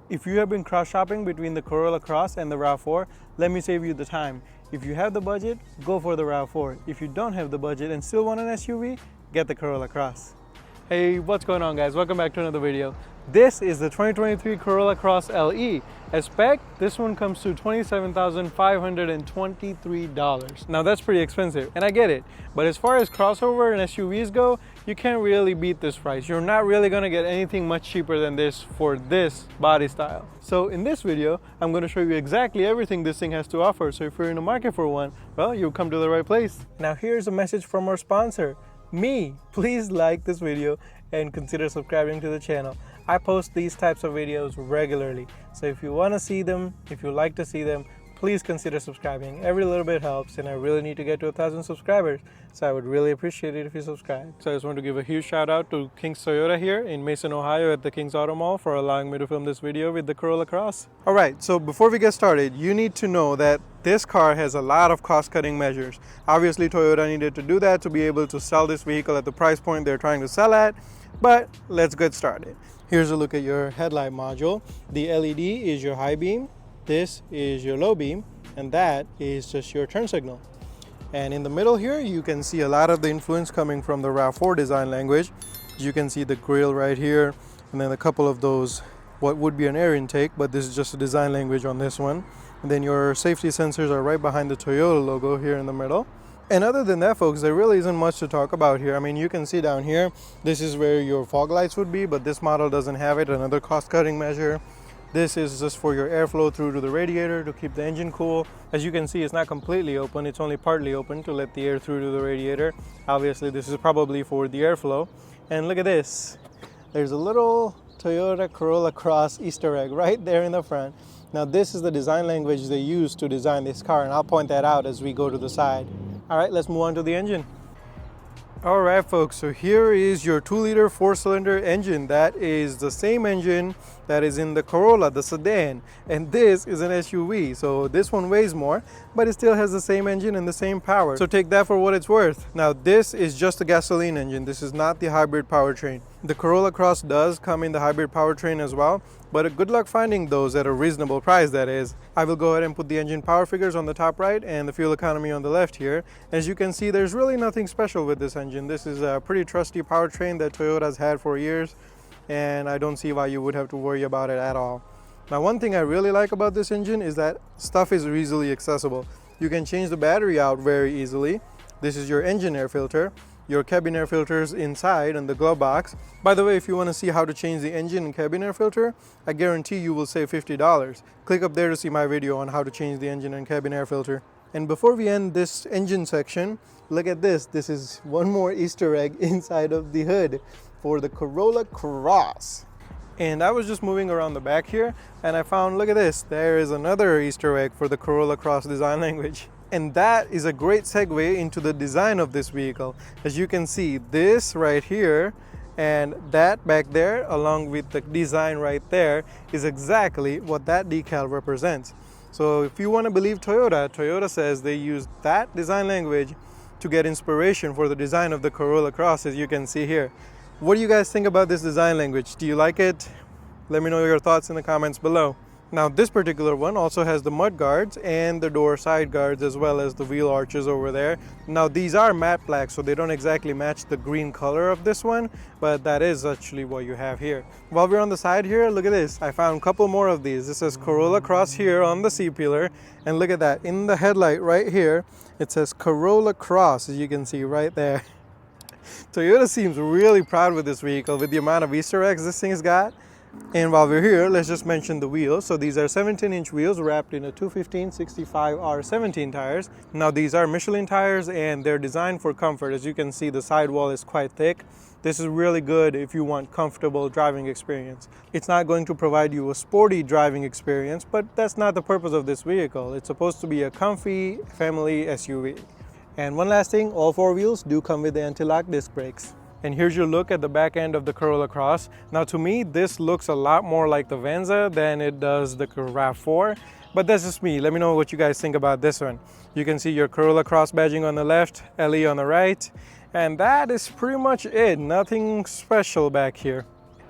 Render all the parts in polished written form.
If you have been cross-shopping between the Corolla Cross and the RAV4, let me save you the time. If you have the budget, go for the RAV4. If you don't have the budget and still want an SUV, get the Corolla Cross. Hey, what's going on guys? Welcome back to another video. This is the 2023 Corolla Cross LE. As spec, this one comes to $27,523. Now that's pretty expensive, and I get it. But as far as crossover and SUVs go, you can't really beat this price. You're not really gonna get anything much cheaper than this for this body style. So in this video, I'm gonna show you exactly everything this thing has to offer. So if you're in the market for one, well, you've come to the right place. Now here's a message from our sponsor, me. Please like this video and consider subscribing to the channel. I post these types of videos regularly, so if you want to see them, if you like to see them, please consider subscribing. Every little bit helps, and I really need to get to 1,000 subscribers, so I would really appreciate it if you subscribe. So I just want to give a huge shout out to King's Toyota here in Mason, Ohio at the King's Auto Mall for allowing me to film this video with the Corolla Cross. Alright, so before we get started, you need to know that this car has a lot of cost-cutting measures. Obviously Toyota needed to do that to be able to sell this vehicle at the price point they're trying to sell at, but let's get started. Here's a look at your headlight module. The LED is your high beam, this is your low beam, and that is just your turn signal. And in the middle here, you can see a lot of the influence coming from the RAV4 design language. You can see the grille right here, and then a couple of those, what would be an air intake, but this is just a design language on this one. And then your safety sensors are right behind the Toyota logo here in the middle. And other than that, folks, there really isn't much to talk about here. I mean, you can see down here, this is where your fog lights would be, but this model doesn't have it, another cost-cutting measure. This is just for your airflow through to the radiator to keep the engine cool. As you can see, it's not completely open, it's only partly open to let the air through to the radiator. Obviously, this is probably for the airflow. And look at this. There's a little Toyota Corolla Cross Easter egg right there in the front. Now, this is the design language they used to design this car, and I'll point that out as we go to the side. All right, let's move on to the engine. All right, folks, so here is your 2-liter 4-cylinder engine. That is the same engine that is in the Corolla, the sedan, and this is an SUV. So this one weighs more, but it still has the same engine and the same power. So take that for what it's worth. Now, this is just a gasoline engine. This is not the hybrid powertrain. The Corolla Cross does come in the hybrid powertrain as well, but good luck finding those at a reasonable price, that is. I will go ahead and put the engine power figures on the top right and the fuel economy on the left here. As you can see, there's really nothing special with this engine. This is a pretty trusty powertrain that Toyota's had for years, and I don't see why you would have to worry about it at all. Now, one thing I really like about this engine is that stuff is easily accessible. You can change the battery out very easily. This is your engine air filter. Your cabin air filters inside in the glove box. By the way, if you want to see how to change the engine and cabin air filter, I guarantee you will save $50. Click up there to see my video on how to change the engine and cabin air filter. And before we end this engine section, look at this. This is one more Easter egg inside of the hood for the Corolla Cross. And I was just moving around the back here, and I found, look at this, there is another Easter egg for the Corolla Cross design language. And that is a great segue into the design of this vehicle. As you can see, this right here and that back there, along with the design right there, is exactly what that decal represents. So if you want to believe Toyota, Toyota says they used that design language to get inspiration for the design of the Corolla Cross, as you can see here. What do you guys think about this design language? Do you like it? Let me know your thoughts in the comments below. Now, this particular one also has the mud guards and the door side guards, as well as the wheel arches over there. Now, these are matte black, so they don't exactly match the green color of this one, but that is actually what you have here. While we're on the side here, look at this. I found a couple more of these. This says Corolla Cross here on the C-pillar, and look at that. In the headlight right here, it says Corolla Cross, as you can see right there. Toyota seems really proud with this vehicle, with the amount of Easter eggs this thing's got. And while we're here, let's just mention the wheels. So these are 17-inch wheels wrapped in a 215/65R17 tires. Now, these are Michelin tires, and they're designed for comfort. As you can see, the sidewall is quite thick. This is really good if you want comfortable driving experience. It's not going to provide you a sporty driving experience, but that's not the purpose of this vehicle. It's supposed to be a comfy family SUV. And one last thing, all 4 wheels do come with the anti-lock disc brakes. And here's your look at the back end of the Corolla Cross. Now, to me, this looks a lot more like the Venza than it does the RAV4, but that's just me. Let me know what you guys think about this one. You can see your Corolla Cross badging on the left, LE on the right, and that is pretty much it. Nothing special back here.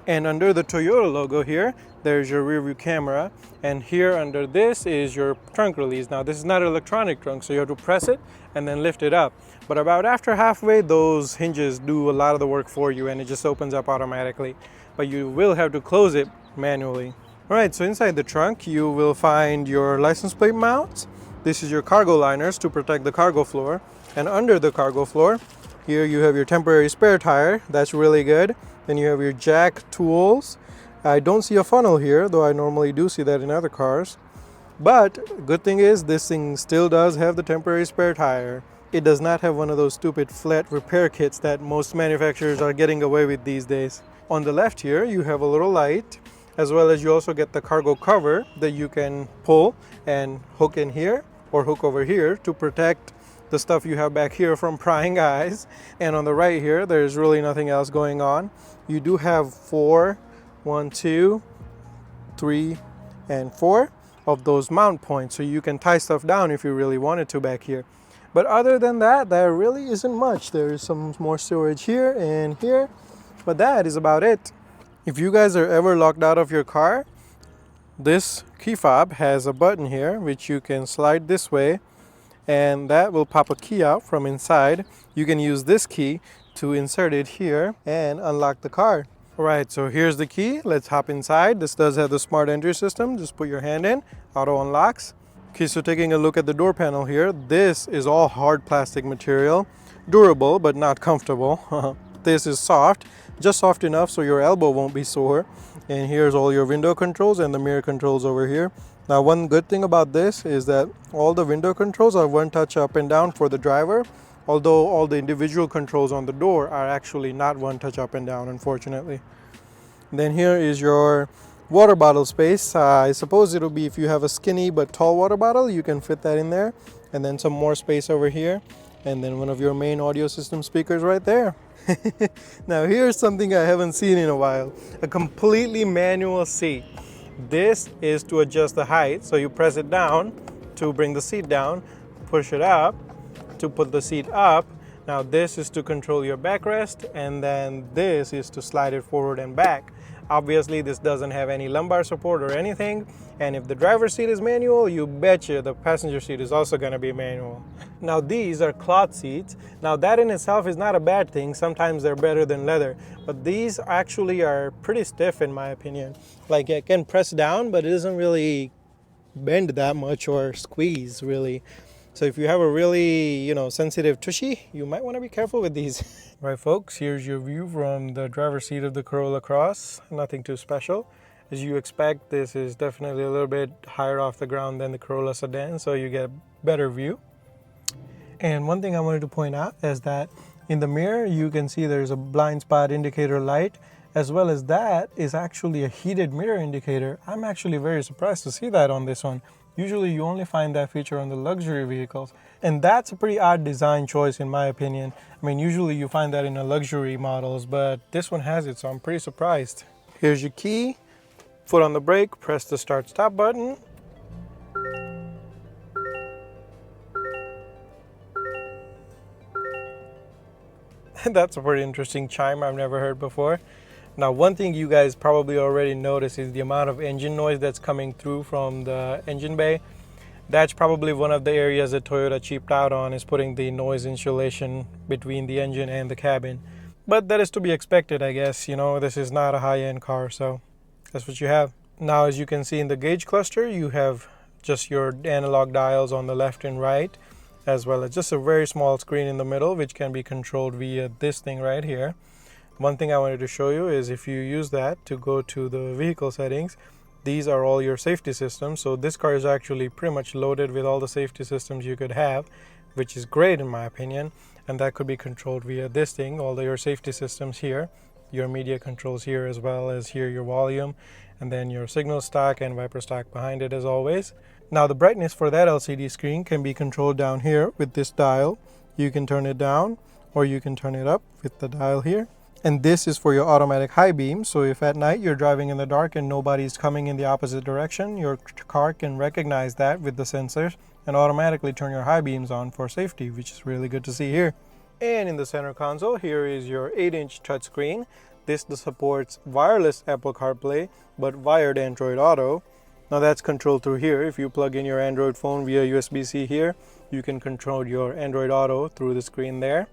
And under the Toyota logo here, there's your rear view camera. And here under this is your trunk release. Now this is not an electronic trunk, so you have to press it and then lift it up. But about after halfway, those hinges do a lot of the work for you and it just opens up automatically. But you will have to close it manually. All right, so inside the trunk, you will find your license plate mounts. This is your cargo liners to protect the cargo floor. And under the cargo floor, here you have your temporary spare tire. That's really good. Then you have your jack tools. I don't see a funnel here, though I normally do see that in other cars. But good thing is this thing still does have the temporary spare tire. It does not have one of those stupid flat repair kits that most manufacturers are getting away with these days. On the left here, you have a little light, as well as you also get the cargo cover that you can pull and hook in here or hook over here to protect the stuff you have back here from prying eyes. And on the right here, there's really nothing else going on. You do have 4, 1, 2, 3, and 4 of those mount points, so you can tie stuff down if you really wanted to back here. But other than that, there really isn't much. There is some more storage here and here, but that is about it. If you guys are ever locked out of your car, this key fob has a button here which you can slide this way, and that will pop a key out from inside. You can use this key to insert it here and unlock the car. Alright, so here's the key. Let's hop inside. This does have the smart entry system. Just put your hand in, auto unlocks. Okay, so taking a look at the door panel here, this is all hard plastic material. Durable, but not comfortable. This is soft, just soft enough so your elbow won't be sore. And here's all your window controls and the mirror controls over here. Now, one good thing about this is that all the window controls are one touch up and down for the driver, although all the individual controls on the door are actually not one touch up and down, unfortunately. Then here is your water bottle space. I suppose it'll be if you have a skinny but tall water bottle, you can fit that in there. And then some more space over here. And then one of your main audio system speakers right there. Now here's something I haven't seen in a while. A completely manual seat. This is to adjust the height. So you press it down to bring the seat down, push it up to put the seat up. Now this is to control your backrest, and then this is to slide it forward and back. Obviously this doesn't have any lumbar support or anything, and if the driver's seat is manual, you betcha the passenger seat is also going to be manual. Now these are cloth seats. Now that in itself is not a bad thing. Sometimes they're better than leather, but these actually are pretty stiff in my opinion. Like it can press down, but it doesn't really bend that much or squeeze really. So if you have a really, sensitive tushy, you might want to be careful with these. Right, folks, here's your view from the driver's seat of the Corolla Cross. Nothing too special. As you expect, this is definitely a little bit higher off the ground than the Corolla sedan, so you get a better view. And one thing I wanted to point out is that in the mirror, you can see there's a blind spot indicator light, as well as that is actually a heated mirror indicator. I'm actually very surprised to see that on this one. Usually you only find that feature on the luxury vehicles. And that's a pretty odd design choice in my opinion. I mean, usually you find that in the luxury models, but this one has it, so I'm pretty surprised. Here's your key. Foot on the brake, press the start-stop button. That's a pretty interesting chime I've never heard before. Now, one thing you guys probably already noticed is the amount of engine noise that's coming through from the engine bay. That's probably one of the areas that Toyota cheaped out on, is putting the noise insulation between the engine and the cabin. But that is to be expected, I guess. This is not a high-end car, so that's what you have. Now, as you can see in the gauge cluster, you have just your analog dials on the left and right, as well as just a very small screen in the middle, which can be controlled via this thing right here. One thing I wanted to show you is if you use that to go to the vehicle settings, these are all your safety systems. So this car is actually pretty much loaded with all the safety systems you could have, which is great in my opinion. And that could be controlled via this thing, all your safety systems here, your media controls here, as well as here your volume, and then your signal stack and wiper stack behind it as always. Now the brightness for that LCD screen can be controlled down here with this dial. You can turn it down or you can turn it up with the dial here. And this is for your automatic high beam. So if at night you're driving in the dark and nobody's coming in the opposite direction, your car can recognize that with the sensors and automatically turn your high beams on for safety, which is really good to see here. And in the center console, here is your 8-inch touchscreen. This supports wireless Apple CarPlay, but wired Android Auto. Now that's controlled through here. If you plug in your Android phone via USB-C here, you can control your Android Auto through the screen there.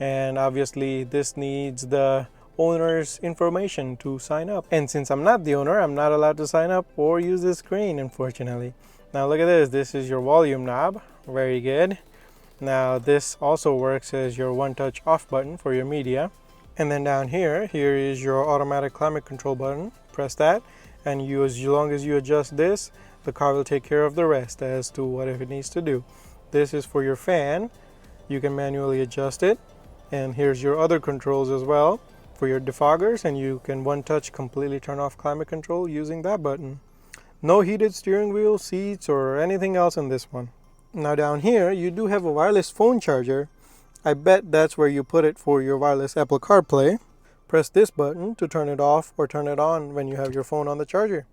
And obviously this needs the owner's information to sign up. And since I'm not the owner, I'm not allowed to sign up or use this screen, unfortunately. Now look at this. This is your volume knob. Very good. Now this also works as your one-touch off button for your media. And then down here is your automatic climate control button. Press that, and as long as you adjust this, the car will take care of the rest as to what it needs to do. This is for your fan. You can manually adjust it. And here's your other controls as well for your defoggers, and you can one touch completely turn off climate control using that button. No heated steering wheel, seats, or anything else in this one. Now down here, you do have a wireless phone charger. I bet that's where you put it for your wireless Apple CarPlay. Press this button to turn it off or turn it on when you have your phone on the charger.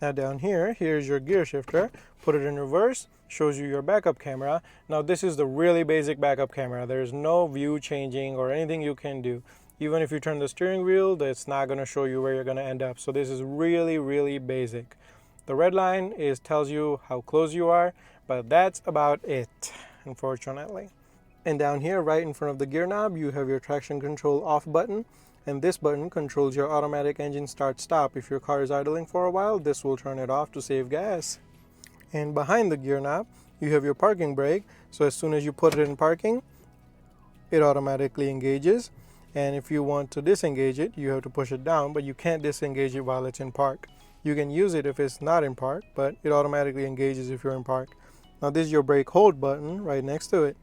Now down here, here's your gear shifter. Put it in reverse, shows you your backup camera. Now this is the really basic backup camera. There's no view changing or anything you can do. Even if you turn the steering wheel, that's not going to show you where you're going to end up. So this is really, really basic. The red line tells you how close you are, but that's about it, unfortunately. And down here, right in front of the gear knob, you have your traction control off button. And this button controls your automatic engine start stop. If your car is idling for a while, this will turn it off to save gas. And behind the gear knob, you have your parking brake. So as soon as you put it in parking, it automatically engages. And if you want to disengage it, you have to push it down, but you can't disengage it while it's in park. You can use it if it's not in park, but it automatically engages if you're in park. Now this is your brake hold button right next to it.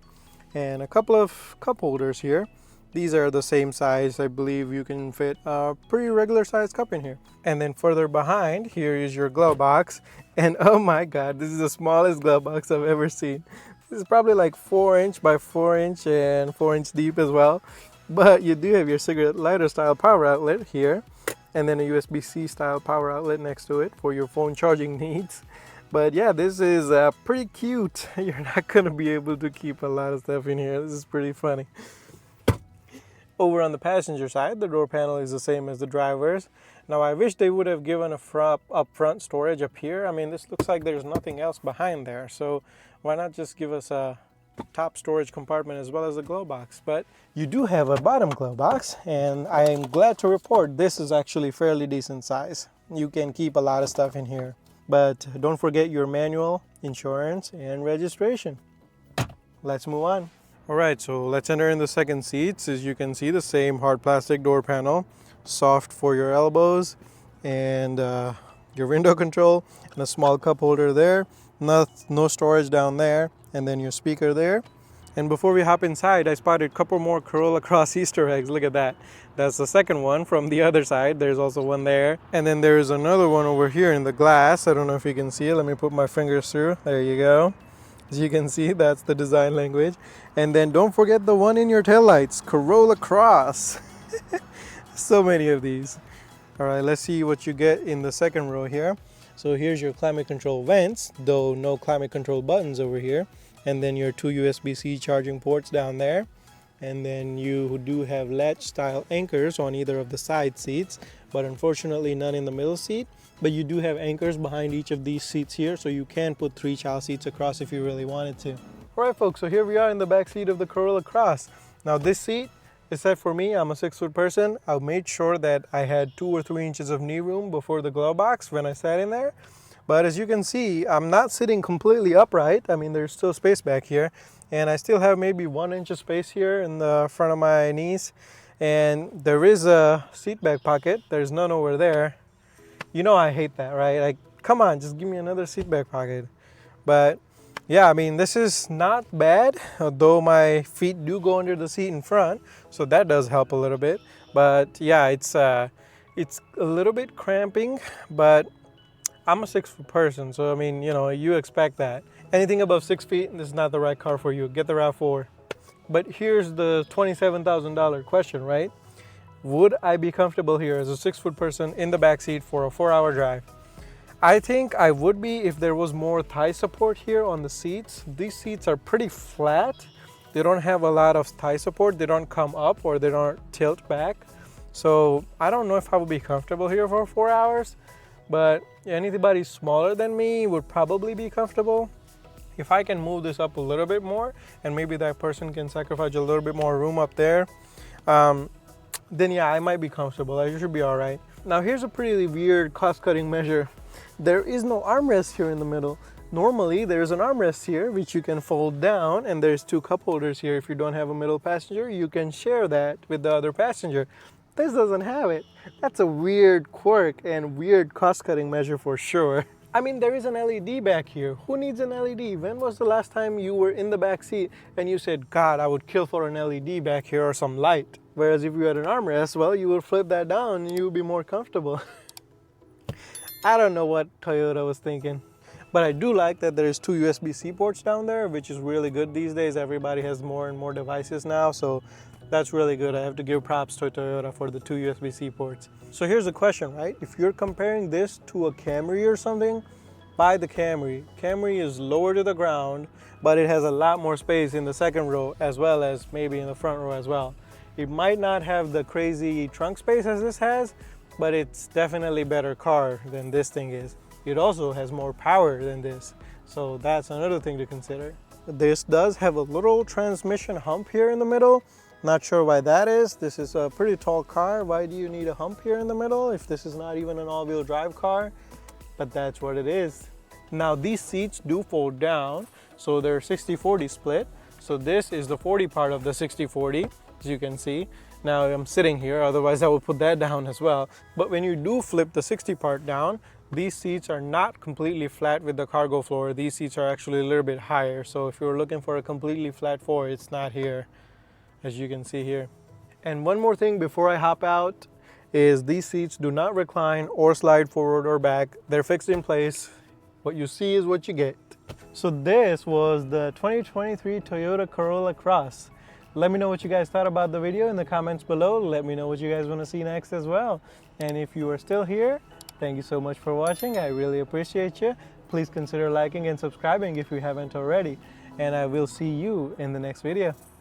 And a couple of cup holders here. These are the same size. I believe you can fit a pretty regular sized cup in here. And then further behind, here is your glove box. And oh my God, this is the smallest glove box I've ever seen. This is probably like 4" by 4" and 4" deep as well. But you do have your cigarette lighter style power outlet here. And then a USB-C style power outlet next to it for your phone charging needs. But yeah, this is pretty cute. You're not gonna be able to keep a lot of stuff in here. This is pretty funny. Over on the passenger side, the door panel is the same as the driver's. Now I wish they would have given a upfront storage up here. I mean, this looks like there's nothing else behind there. So why not just give us a top storage compartment as well as a glove box? But you do have a bottom glove box, and I am glad to report this is actually fairly decent size. You can keep a lot of stuff in here. But don't forget your manual, insurance, and registration. Let's move on. All right, so let's enter in the second seats. As you can see, the same hard plastic door panel, soft for your elbows, and your window control, and a small cup holder there. No storage down there, and then your speaker there. And before we hop inside, I spotted a couple more Corolla Cross Easter eggs. Look at that. That's the second one from the other side. There's also one there. And then there's another one over here in the glass. I don't know if you can see it. Let me put my fingers through. There you go. As you can see, that's the design language. And then don't forget the one in your taillights, Corolla Cross. So many of these. All right, let's see what you get in the second row here. So here's your climate control vents, though no climate control buttons over here. And then your 2 USB-C charging ports down there. And then you do have latch style anchors on either of the side seats, but unfortunately none in the middle seat. But you do have anchors behind each of these seats here, so you can put 3 child seats across if you really wanted to. All right, folks, so here we are in the back seat of the Corolla Cross. Now this seat is set for me. I'm a 6-foot person. I made sure that I had 2 or 3 inches of knee room before the glove box when I sat in there. But as you can see, I'm not sitting completely upright. I mean, there's still space back here. And I still have maybe 1 inch of space here in the front of my knees. And there is a seat back pocket. There's none over there. You know I hate that, right? Like, come on, just give me another seat back pocket. But yeah, I mean, this is not bad, though my feet do go under the seat in front. So that does help a little bit. But yeah, it's a little bit cramping, but I'm a 6-foot person, so I mean, you know, you expect that. Anything above 6 feet, this is not the right car for you. Get the RAV4. But here's the $27,000 question, right? Would I be comfortable here as a 6-foot person in the backseat for a 4-hour drive? I think I would be if there was more thigh support here on the seats. These seats are pretty flat. They don't have a lot of thigh support. They don't come up or they don't tilt back. So I don't know if I would be comfortable here for 4 hours, but anybody smaller than me would probably be comfortable. If I can move this up a little bit more, and maybe that person can sacrifice a little bit more room up there, then yeah, I might be comfortable. I should be all right. Now here's a pretty weird cost-cutting measure. There is no armrest here in the middle. Normally there's an armrest here which you can fold down, and there's 2 cup holders here. If you don't have a middle passenger, you can share that with the other passenger. This doesn't have it. That's a weird quirk and weird cost-cutting measure for sure. I mean, there is an LED back here. Who needs an LED? When was the last time you were in the back seat and you said, God, I would kill for an LED back here or some light? Whereas if you had an armrest, well, you would flip that down and you would be more comfortable. I don't know what Toyota was thinking. But I do like that there's 2 USB-C ports down there, which is really good these days. Everybody has more and more devices now, so that's really good. I have to give props to Toyota for the 2 USB-C ports. So here's the question, right? If you're comparing this to a Camry or something, buy the Camry. Camry is lower to the ground, but it has a lot more space in the second row as well as maybe in the front row as well. It might not have the crazy trunk space as this has, but it's definitely a better car than this thing is. It also has more power than this, so that's another thing to consider. This does have a little transmission hump here in the middle. Not sure why that is. This is a pretty tall car. Why do you need a hump here in the middle if this is not even an all-wheel drive car? But that's what it is. Now these seats do fold down, so they're 60-40 split. So this is the 40 part of the 60-40, as you can see. Now I'm sitting here, otherwise I would put that down as well. But when you do flip the 60 part down, these seats are not completely flat with the cargo floor. These seats are actually a little bit higher. So if you're looking for a completely flat floor, it's not here, as you can see here. And one more thing before I hop out is these seats do not recline or slide forward or back. They're fixed in place. What you see is what you get. So this was the 2023 Toyota Corolla Cross. Let me know what you guys thought about the video in the comments below. Let me know what you guys want to see next as well. And if you are still here, thank you so much for watching. I really appreciate you. Please consider liking and subscribing if you haven't already. And I will see you in the next video.